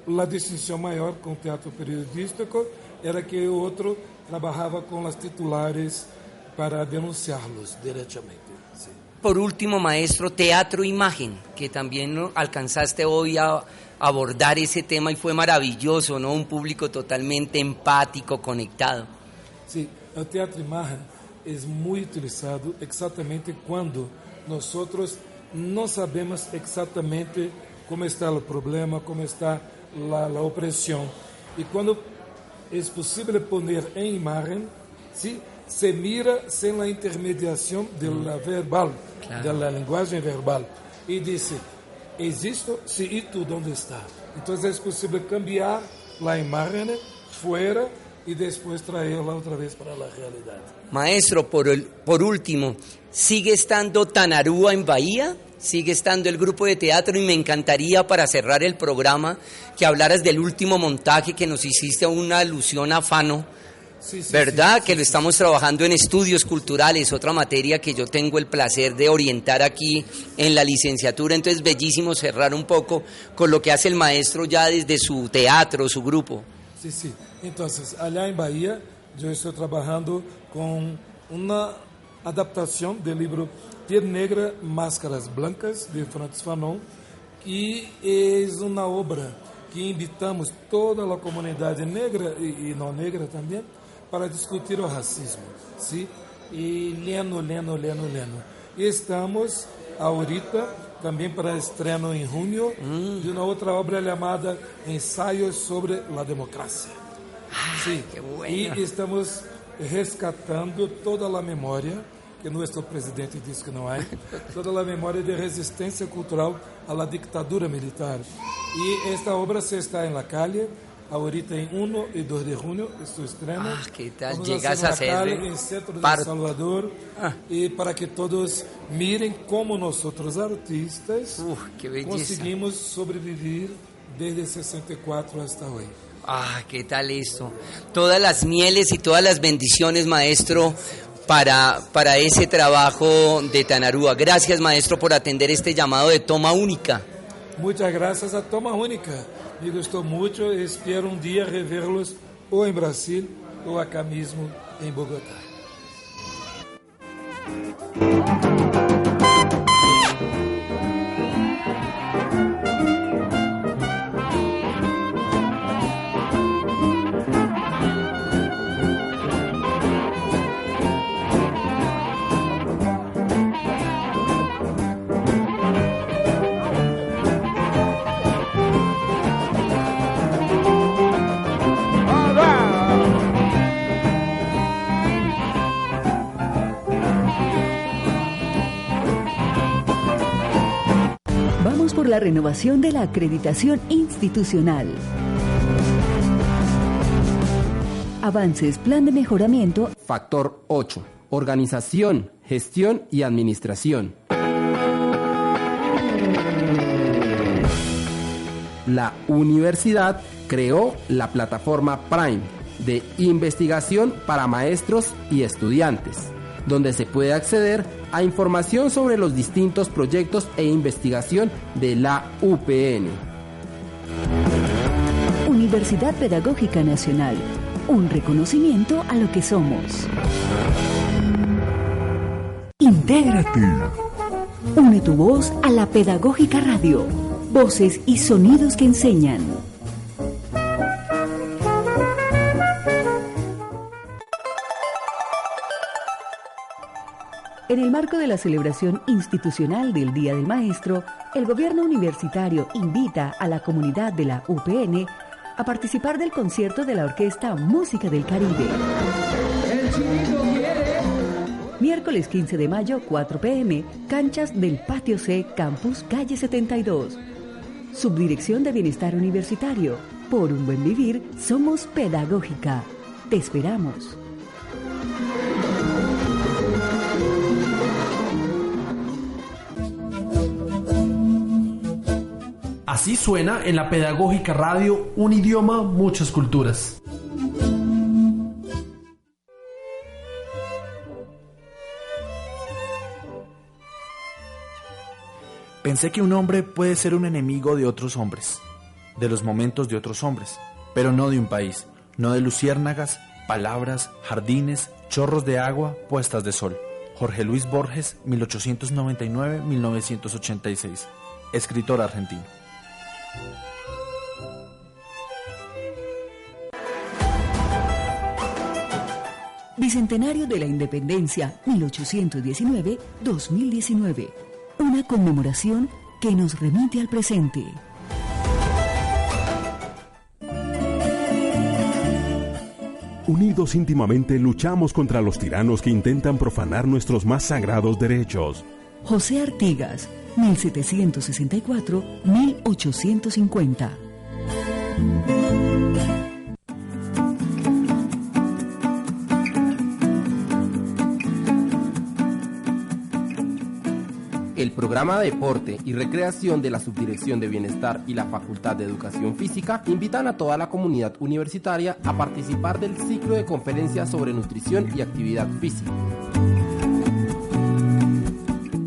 a distinção maior com o teatro periodístico era que o outro trabalhava com as titulares para denunciarlos diretamente. ¿Sí? Por último, maestro, teatro-imagen, que también alcanzaste hoy a abordar ese tema y fue maravilloso, ¿no? Un público totalmente empático, conectado. Sí, el teatro-imagen es muy utilizado exactamente cuando nosotros no sabemos exactamente cómo está el problema, cómo está la opresión. Y cuando es posible poner en imagen, ¿sí? Se mira sin la intermediación de la verbal, de la lenguaje verbal, y dice, existo, sí, y tú, ¿dónde está? Entonces es posible cambiar la imagen fuera y después traerla otra vez para la realidad. Maestro, por último, ¿sigue estando Tanarúa en Bahía? ¿Sigue estando el grupo de teatro? Y me encantaría, para cerrar el programa, que hablaras del último montaje que nos hiciste a una alusión a Fano. Sí, ¿verdad? Que lo estamos trabajando en estudios culturales, otra materia que yo tengo el placer de orientar aquí en la licenciatura. Entonces, bellísimo cerrar un poco con lo que hace el maestro ya desde su teatro, su grupo. Sí. Entonces, allá en Bahía, yo estoy trabajando con una adaptación del libro Piel Negra, Máscaras Blancas, de Francis Fanon, y es una obra que invitamos toda la comunidad negra y no negra también para discutir el racismo, ¿sí? Y lendo. Y estamos ahorita también para estreno en junio de una otra obra llamada Ensayos sobre la Democracia. Sí, qué bueno. Y estamos rescatando toda la memoria, que nuestro presidente dice que no hay, toda la memoria de resistencia cultural a la dictadura militar. Y esta obra se está en la calle, ahorita en 1 y 2 de junio, su estreno. ¿Qué tal? Vamos Llegas a a hacer ser en el centro de El Salvador, y para que todos miren cómo nosotros artistas conseguimos sobrevivir desde 64 hasta hoy. ¿Qué tal esto? Todas las mieles y todas las bendiciones, maestro, para ese trabajo de Tanarúa. Gracias, maestro, por atender este llamado de Toma Única. Muchas gracias a Toma Única. Me gustó mucho y espero un día reverlos o en Brasil o acá mismo en Bogotá. Por la renovación de la acreditación institucional. Avances, plan de mejoramiento. Factor 8. Organización, gestión y administración. la universidad creó la plataforma Prime de investigación para maestros y estudiantes, donde se puede acceder a información sobre los distintos proyectos e investigación de la UPN. Universidad Pedagógica Nacional, un reconocimiento a lo que somos. Intégrate. Une tu voz a la Pedagógica Radio. Voces y sonidos que enseñan. En el marco de la celebración institucional del Día del Maestro, el gobierno universitario invita a la comunidad de la UPN a participar del concierto de la Orquesta Música del Caribe. Miércoles 15 de mayo, 4 p.m., canchas del Patio C, Campus Calle 72. Subdirección de Bienestar Universitario. Por un buen vivir, somos Pedagógica. Te esperamos. Así suena en la Pedagógica Radio, un idioma, muchas culturas. Pensé que un hombre puede ser un enemigo de otros hombres, de los momentos de otros hombres, pero no de un país, no de luciérnagas, palabras, jardines, chorros de agua, puestas de sol. Jorge Luis Borges, 1899-1986, escritor argentino. Bicentenario de la Independencia, 1819-2019. Una conmemoración que nos remite al presente. Unidos íntimamente luchamos contra los tiranos que intentan profanar nuestros más sagrados derechos. José Artigas, 1764-1850. El programa de Deporte y Recreación de la Subdirección de Bienestar y la Facultad de Educación Física invitan a toda la comunidad universitaria a participar del ciclo de conferencias sobre nutrición y actividad física.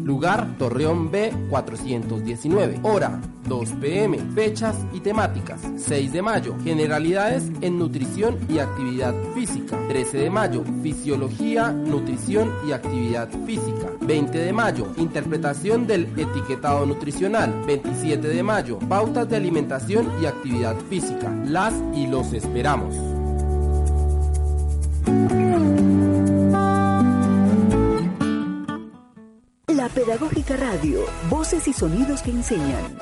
Lugar, Torreón B 419. Hora, 2 p.m. Fechas y temáticas. 6 de mayo, generalidades en nutrición y actividad física. 13 de mayo, fisiología, nutrición y actividad física. 20 de mayo, interpretación del etiquetado nutricional. 27 de mayo, pautas de alimentación y actividad física. Las y los esperamos. La Pedagógica Radio, voces y sonidos que enseñan.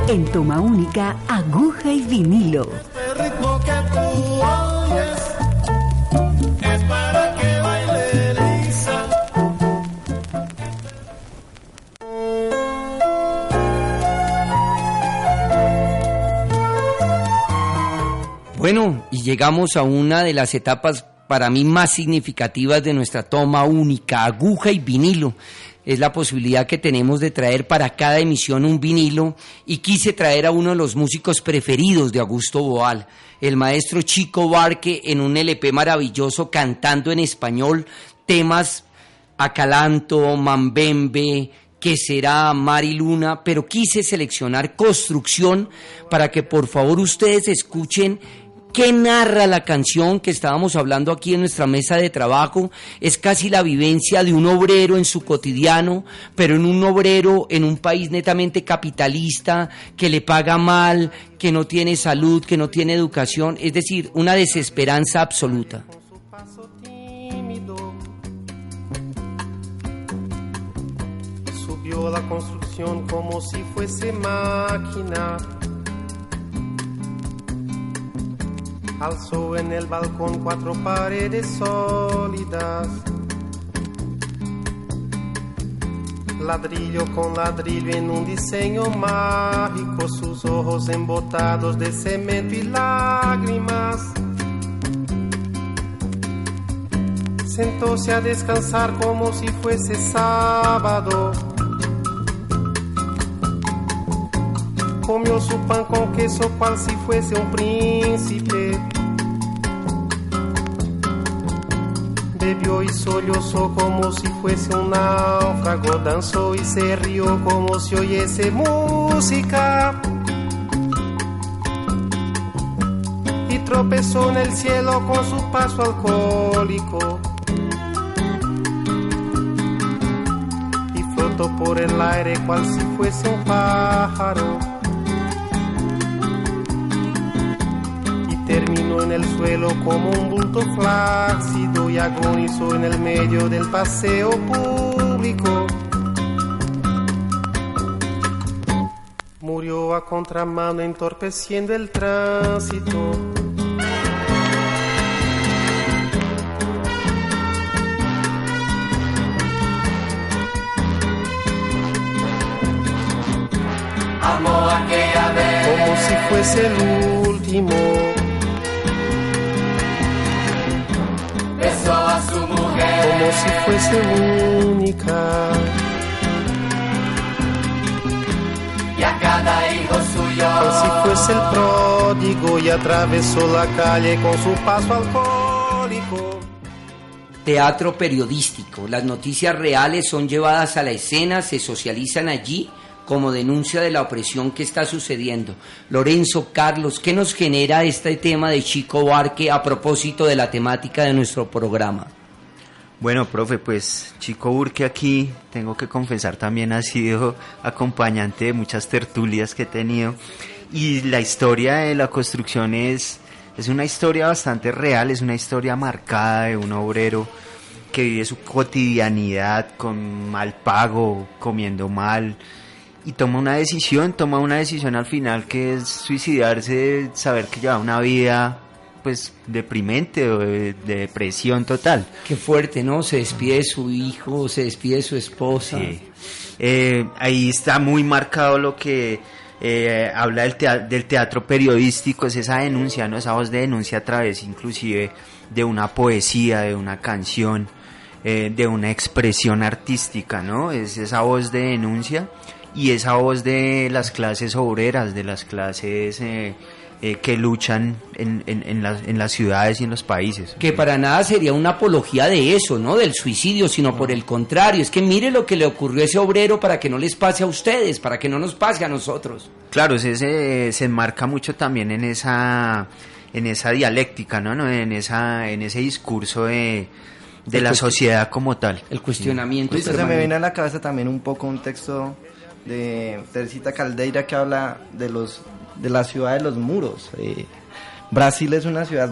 En toma única, aguja y vinilo. El ritmo que tú oyes es para que baile Lisa. Bueno, y llegamos a una de las etapas para mí más significativas de nuestra toma única, aguja y vinilo. Es la posibilidad que tenemos de traer para cada emisión un vinilo, y quise traer a uno de los músicos preferidos de Augusto Boal, el maestro Chico Buarque, en un LP maravilloso cantando en español temas Acalanto, Mambembe, ¿Qué será?, Mar y Luna, pero quise seleccionar Construcción para que por favor ustedes escuchen ¿qué narra la canción que estábamos hablando aquí en nuestra mesa de trabajo? Es casi la vivencia de un obrero en su cotidiano, pero en un obrero en un país netamente capitalista, que le paga mal, que no tiene salud, que no tiene educación, es decir, una desesperanza absoluta. Subió la construcción como si fuese máquina. Alzó en el balcón 4 paredes sólidas. Ladrillo con ladrillo en un diseño mágico, sus ojos embotados de cemento y lágrimas. Sentóse a descansar como si fuese sábado. Comió su pan con queso cual si fuese un príncipe. Bebió y sollozó como si fuese un náufrago. Danzó y se rió como si oyese música. Y tropezó en el cielo con su paso alcohólico. Y flotó por el aire cual si fuese un pájaro. Y terminó en el suelo como un bulto flácido y agonizó en el medio del paseo público. Murió a contramano entorpeciendo el tránsito. Amó aquella vez como si fuese el último. Besó a su mujer como si fuese única. y a cada hijo suyo. Cual si fuese el pródigo y atravesó la calle con su paso alcohólico. Teatro periodístico. Las noticias reales son llevadas a la escena, se socializan allí como denuncia de la opresión que está sucediendo. Lorenzo, Carlos, ¿qué nos genera este tema de Chico Buarque a propósito de la temática de nuestro programa? Bueno, profe, pues Chico Buarque aquí, tengo que confesar, también ha sido acompañante de muchas tertulias que he tenido. Y la historia de la construcción es una historia bastante real, es una historia marcada de un obrero que vive su cotidianidad con mal pago, comiendo mal, y toma una decisión al final que es suicidarse, saber que lleva una vida pues deprimente o de depresión total. Qué fuerte, ¿no? Se despide de su hijo, se despide de su esposa. Sí. Ahí está muy marcado lo que habla del teatro periodístico, es esa denuncia, ¿no? Esa voz de denuncia a través inclusive de una poesía, de una canción, de una expresión artística, ¿no? Es esa voz de denuncia y esa voz de las clases obreras, de las clases que luchan en las ciudades y en los países. Que para nada sería una apología de eso, ¿no? Del suicidio, sino por el contrario. Es que mire lo que le ocurrió a ese obrero para que no les pase a ustedes, para que no nos pase a nosotros. Claro, se enmarca mucho también en esa dialéctica, ¿no? En ese discurso de la sociedad como tal. El cuestionamiento. Sí. Se me viene a la cabeza también un poco un texto de Teresita Caldeira que habla de la ciudad de los muros. Brasil es una ciudad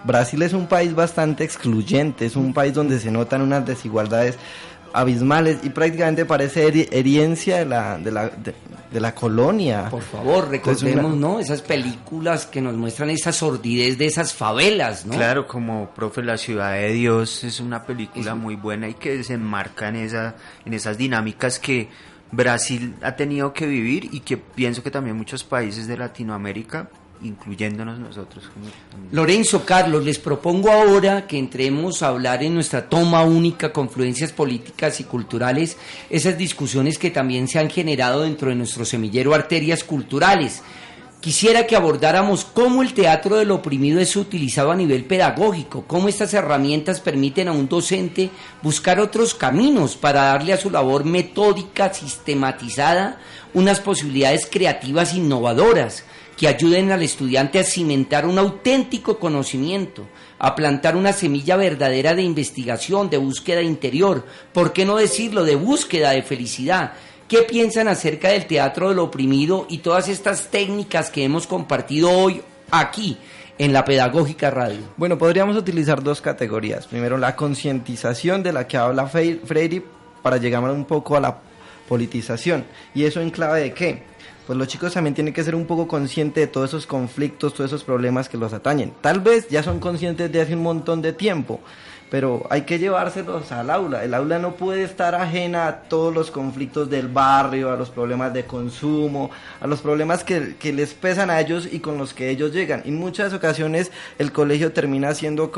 Brasil es un país bastante excluyente, es un país donde se notan unas desigualdades abismales y prácticamente parece herencia de la colonia. Por favor, recordemos, ¿no? Esas películas que nos muestran esa sordidez de esas favelas, ¿no? Claro, como profe, La Ciudad de Dios es una película muy buena y que se enmarca en esas dinámicas que Brasil ha tenido que vivir y que pienso que también muchos países de Latinoamérica, incluyéndonos nosotros. Lorenzo, Carlos, les propongo ahora que entremos a hablar en nuestra toma única, confluencias políticas y culturales, esas discusiones que también se han generado dentro de nuestro semillero Arterias Culturales. Quisiera que abordáramos cómo el teatro del oprimido es utilizado a nivel pedagógico, cómo estas herramientas permiten a un docente buscar otros caminos para darle a su labor metódica, sistematizada, unas posibilidades creativas innovadoras que ayuden al estudiante a cimentar un auténtico conocimiento, a plantar una semilla verdadera de investigación, de búsqueda interior, ¿por qué no decirlo?, de búsqueda de felicidad. ¿Qué piensan acerca del teatro del oprimido y todas estas técnicas que hemos compartido hoy aquí en la Pedagógica Radio? Bueno, podríamos utilizar dos categorías. Primero, la concientización de la que habla Freire para llegar un poco a la politización. ¿Y eso en clave de qué? Pues los chicos también tienen que ser un poco conscientes de todos esos conflictos, todos esos problemas que los atañen. Tal vez ya son conscientes de hace un montón de tiempo, pero hay que llevárselos al aula. El aula no puede estar ajena a todos los conflictos del barrio, a los problemas de consumo, a los problemas que les pesan a ellos y con los que ellos llegan. Y en muchas ocasiones el colegio termina siendo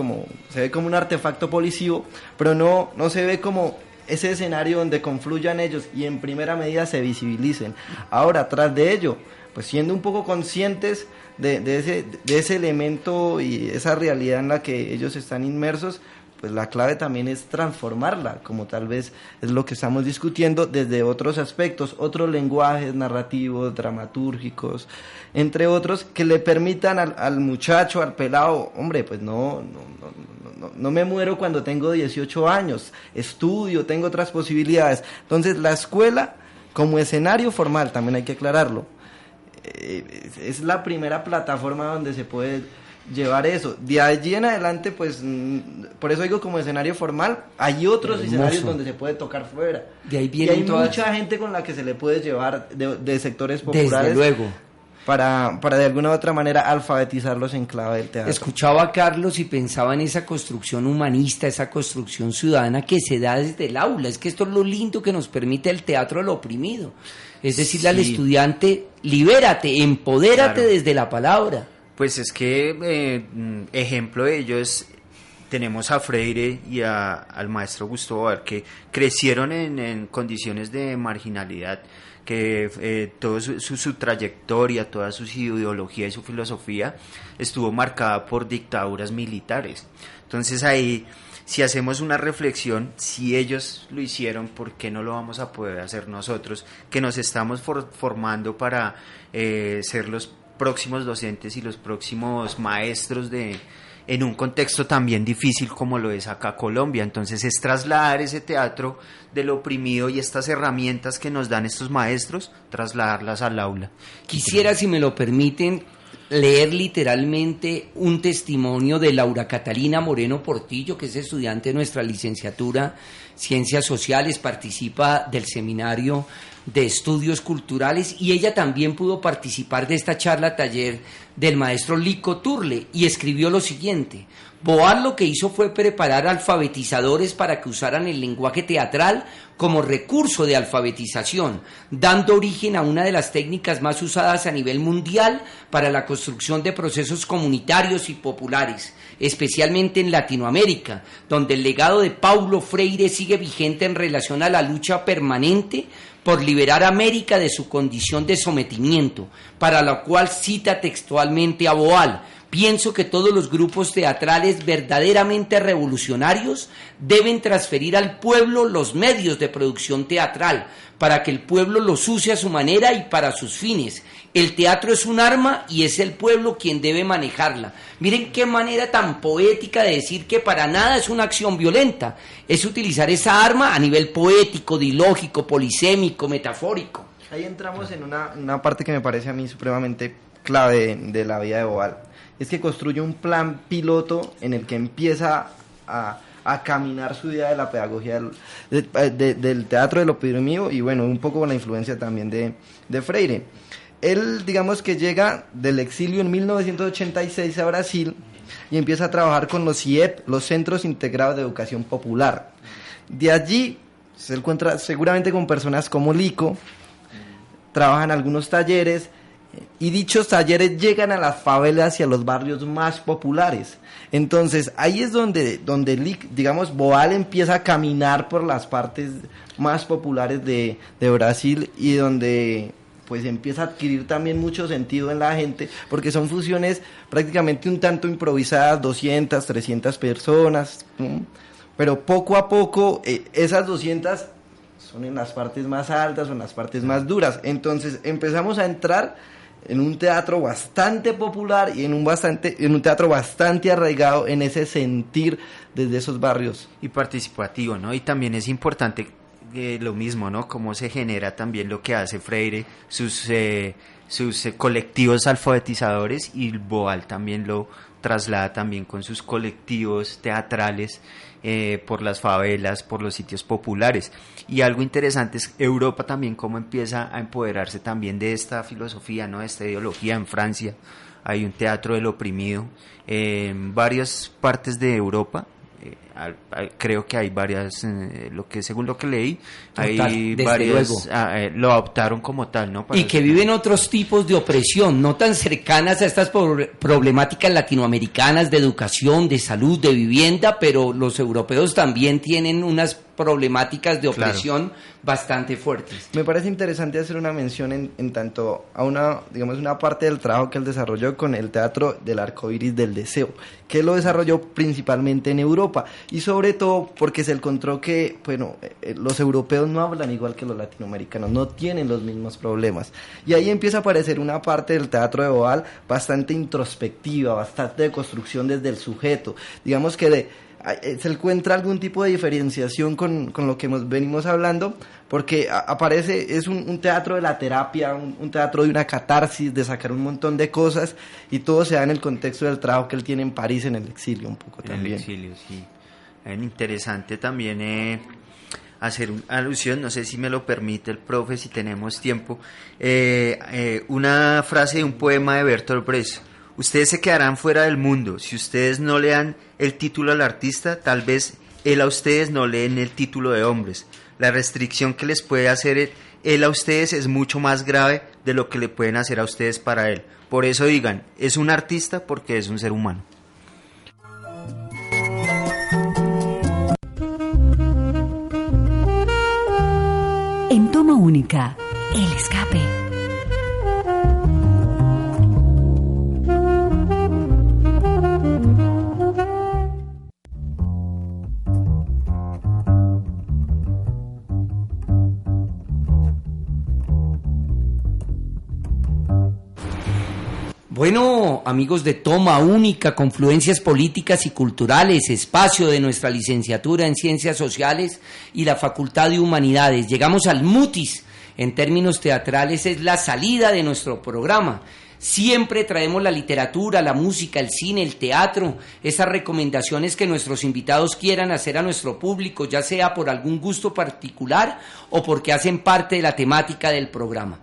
se ve como un artefacto policivo, pero no se ve como ese escenario donde confluyan ellos y en primera medida se visibilicen. Ahora, tras de ello, pues siendo un poco conscientes de ese elemento y esa realidad en la que ellos están inmersos, pues la clave también es transformarla, como tal vez es lo que estamos discutiendo desde otros aspectos, otros lenguajes narrativos, dramatúrgicos, entre otros, que le permitan al muchacho, al pelado, hombre, pues no me muero cuando tengo 18 años, estudio, tengo otras posibilidades. Entonces la escuela, como escenario formal, también hay que aclararlo, es la primera plataforma donde se puede llevar eso. De allí en adelante, pues, por eso digo como escenario formal, hay otros escenarios donde se puede tocar fuera. De ahí y hay mucha gente con la que se le puede llevar de sectores populares. Desde luego. Para de alguna u otra manera alfabetizarlos en clave del teatro. Escuchaba a Carlos y pensaba en esa construcción humanista, esa construcción ciudadana que se da desde el aula. Es que esto es lo lindo que nos permite el teatro del oprimido. Es decirle al estudiante, libérate, empodérate desde la palabra. Pues es que ejemplo de ello es, tenemos a Freire y al maestro Gustavo Boal, que crecieron en condiciones de marginalidad, que toda su trayectoria, toda su ideología y su filosofía estuvo marcada por dictaduras militares. Entonces ahí, si hacemos una reflexión, si ellos lo hicieron, ¿por qué no lo vamos a poder hacer nosotros, que nos estamos formando para ser los próximos docentes y los próximos maestros en un contexto también difícil como lo es acá Colombia? Entonces es trasladar ese teatro del oprimido y estas herramientas que nos dan estos maestros, trasladarlas al aula. Quisiera, si me lo permiten, leer literalmente un testimonio de Laura Catalina Moreno Portillo, que es estudiante de nuestra licenciatura Ciencias Sociales, participa del seminario de estudios culturales y ella también pudo participar de esta charla taller del maestro Lico Turle y escribió lo siguiente: Boal lo que hizo fue preparar alfabetizadores para que usaran el lenguaje teatral como recurso de alfabetización, dando origen a una de las técnicas más usadas a nivel mundial para la construcción de procesos comunitarios y populares, especialmente en Latinoamérica, donde el legado de Paulo Freire sigue vigente en relación a la lucha permanente por liberar a América de su condición de sometimiento, para la cual cita textualmente a Boal: pienso que todos los grupos teatrales verdaderamente revolucionarios deben transferir al pueblo los medios de producción teatral, para que el pueblo los use a su manera y para sus fines. El teatro es un arma y es el pueblo quien debe manejarla. Miren qué manera tan poética de decir que para nada es una acción violenta, es utilizar esa arma a nivel poético, dilógico, polisémico, metafórico. Ahí entramos en una parte que me parece a mí supremamente clave de la vida de Boal. Es que construye un plan piloto en el que empieza a caminar su idea de la pedagogía del teatro del oprimido y bueno, un poco con la influencia también de Freire. Él, digamos que llega del exilio en 1986 a Brasil y empieza a trabajar con los CIEP, los Centros Integrados de Educación Popular. De allí se encuentra seguramente con personas como Lico, trabajan algunos talleres y dichos talleres llegan a las favelas y a los barrios más populares. Entonces ahí es donde digamos Boal empieza a caminar por las partes más populares de Brasil y donde pues empieza a adquirir también mucho sentido en la gente, porque son fusiones prácticamente un tanto improvisadas, 200, 300 personas, pero poco a poco esas 200 son en las partes más altas o en las partes más duras. Entonces empezamos a entrar en un teatro bastante popular y en un teatro bastante arraigado en ese sentir desde esos barrios. Y participativo, ¿no? Y también es importante lo mismo, ¿no? Cómo se genera también lo que hace Freire, sus colectivos alfabetizadores, y Boal también lo traslada también con sus colectivos teatrales por las favelas, por los sitios populares. Y algo interesante es Europa también, cómo empieza a empoderarse también de esta filosofía, ¿no? De esta ideología. En Francia hay un teatro del oprimido, en varias partes de Europa. Creo que hay varias, según lo que leí, hay varias, lo adoptaron como tal, ¿no? Y que viven otros tipos de opresión, no tan cercanas a estas problemáticas latinoamericanas de educación, de salud, de vivienda, pero los europeos también tienen unas problemáticas de opresión bastante fuertes. Me parece interesante hacer una mención en tanto a una parte del trabajo que él desarrolló con el Teatro del Arco Iris del Deseo, que él lo desarrolló principalmente en Europa, y sobre todo porque se encontró que, los europeos no hablan igual que los latinoamericanos, no tienen los mismos problemas, y ahí empieza a aparecer una parte del teatro de Boal bastante introspectiva, bastante de construcción desde el sujeto, digamos que se encuentra algún tipo de diferenciación con lo que venimos hablando, porque aparece, es un teatro de la terapia, un teatro de una catarsis, de sacar un montón de cosas, y todo se da en el contexto del trabajo que él tiene en París, en el exilio un poco también. En el exilio, sí. Es interesante también hacer una alusión, no sé si me lo permite el profe, si tenemos tiempo, una frase de un poema de Bertolt Brecht. Ustedes se quedarán fuera del mundo si ustedes no le dan el título al artista, tal vez él a ustedes no le den el título de hombres. La restricción que les puede hacer él a ustedes es mucho más grave de lo que le pueden hacer a ustedes para él. Por eso digan, es un artista porque es un ser humano. En Toma Única, El Escape. Bueno, amigos de Toma Única, confluencias políticas y culturales, espacio de nuestra licenciatura en Ciencias Sociales y la Facultad de Humanidades. Llegamos al mutis, en términos teatrales es la salida de nuestro programa. Siempre traemos la literatura, la música, el cine, el teatro, esas recomendaciones que nuestros invitados quieran hacer a nuestro público, ya sea por algún gusto particular o porque hacen parte de la temática del programa.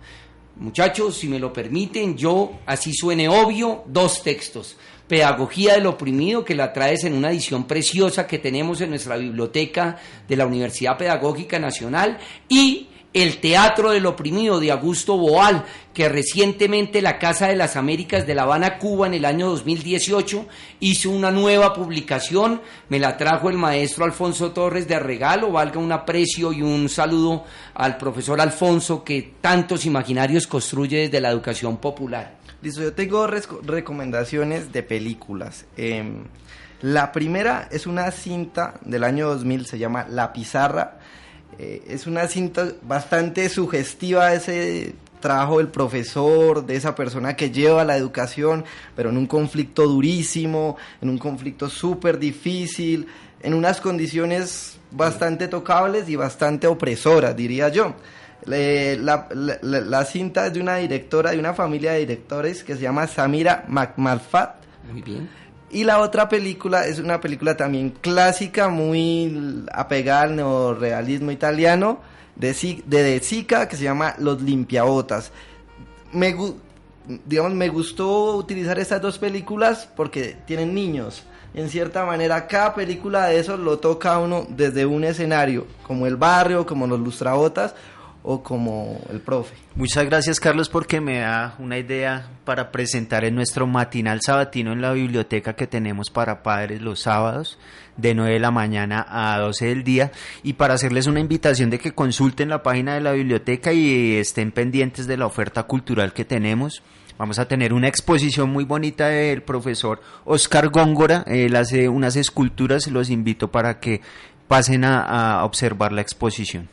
Muchachos, si me lo permiten, yo, así suene obvio, 2 textos. Pedagogía del oprimido, que la traes en una edición preciosa que tenemos en nuestra biblioteca de la Universidad Pedagógica Nacional, y El Teatro del Oprimido, de Augusto Boal, que recientemente la Casa de las Américas de La Habana, Cuba, en el año 2018, hizo una nueva publicación. Me la trajo el maestro Alfonso Torres de regalo. Valga un aprecio y un saludo al profesor Alfonso, que tantos imaginarios construye desde la educación popular. Listo, yo tengo recomendaciones de películas. La primera es una cinta del año 2000, se llama La Pizarra. Es una cinta bastante sugestiva, ese trabajo del profesor, de esa persona que lleva la educación, pero en un conflicto durísimo, en un conflicto súper difícil, en unas condiciones bastante tocables y bastante opresoras, diría yo. La cinta es de una directora, de una familia de directores que se llama Samira Malfat. Muy bien. Y la otra película es una película también clásica, muy apegada al neorrealismo italiano, de De Sica, que se llama Los Limpiabotas. Me gustó utilizar estas 2 películas porque tienen niños. En cierta manera, cada película de esos lo toca a uno desde un escenario, como El Barrio, como Los Lustrabotas o como El Profe. Muchas gracias, Carlos, porque me da una idea para presentar en nuestro matinal sabatino en la biblioteca que tenemos para padres los sábados de 9 de la mañana a 12 del día, y para hacerles una invitación de que consulten la página de la biblioteca y estén pendientes de la oferta cultural que tenemos. Vamos a tener una exposición muy bonita del profesor Oscar Góngora. Él hace unas esculturas, los invito para que pasen a observar la exposición.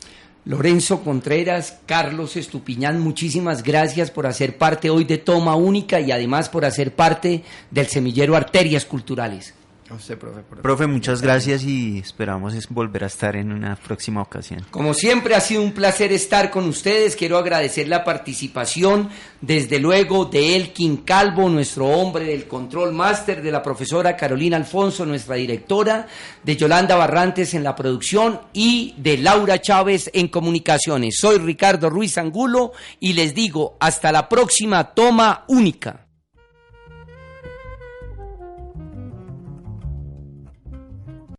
Lorenzo Contreras, Carlos Estupiñán, muchísimas gracias por hacer parte hoy de Toma Única y además por hacer parte del semillero Arterias Culturales. A usted, profe. Profe, muchas gracias y esperamos volver a estar en una próxima ocasión. Como siempre ha sido un placer estar con ustedes. Quiero agradecer la participación, desde luego, de Elkin Calvo, nuestro hombre del control master, de la profesora Carolina Alfonso, nuestra directora, de Yolanda Barrantes en la producción y de Laura Chávez en comunicaciones. Soy Ricardo Ruiz Angulo y les digo hasta la próxima toma única.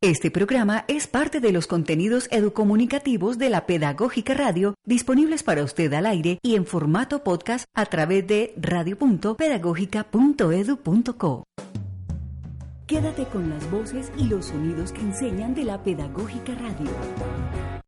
Este programa es parte de los contenidos educomunicativos de la Pedagógica Radio, disponibles para usted al aire y en formato podcast a través de radio.pedagogica.edu.co. Quédate con las voces y los sonidos que enseñan de la Pedagógica Radio.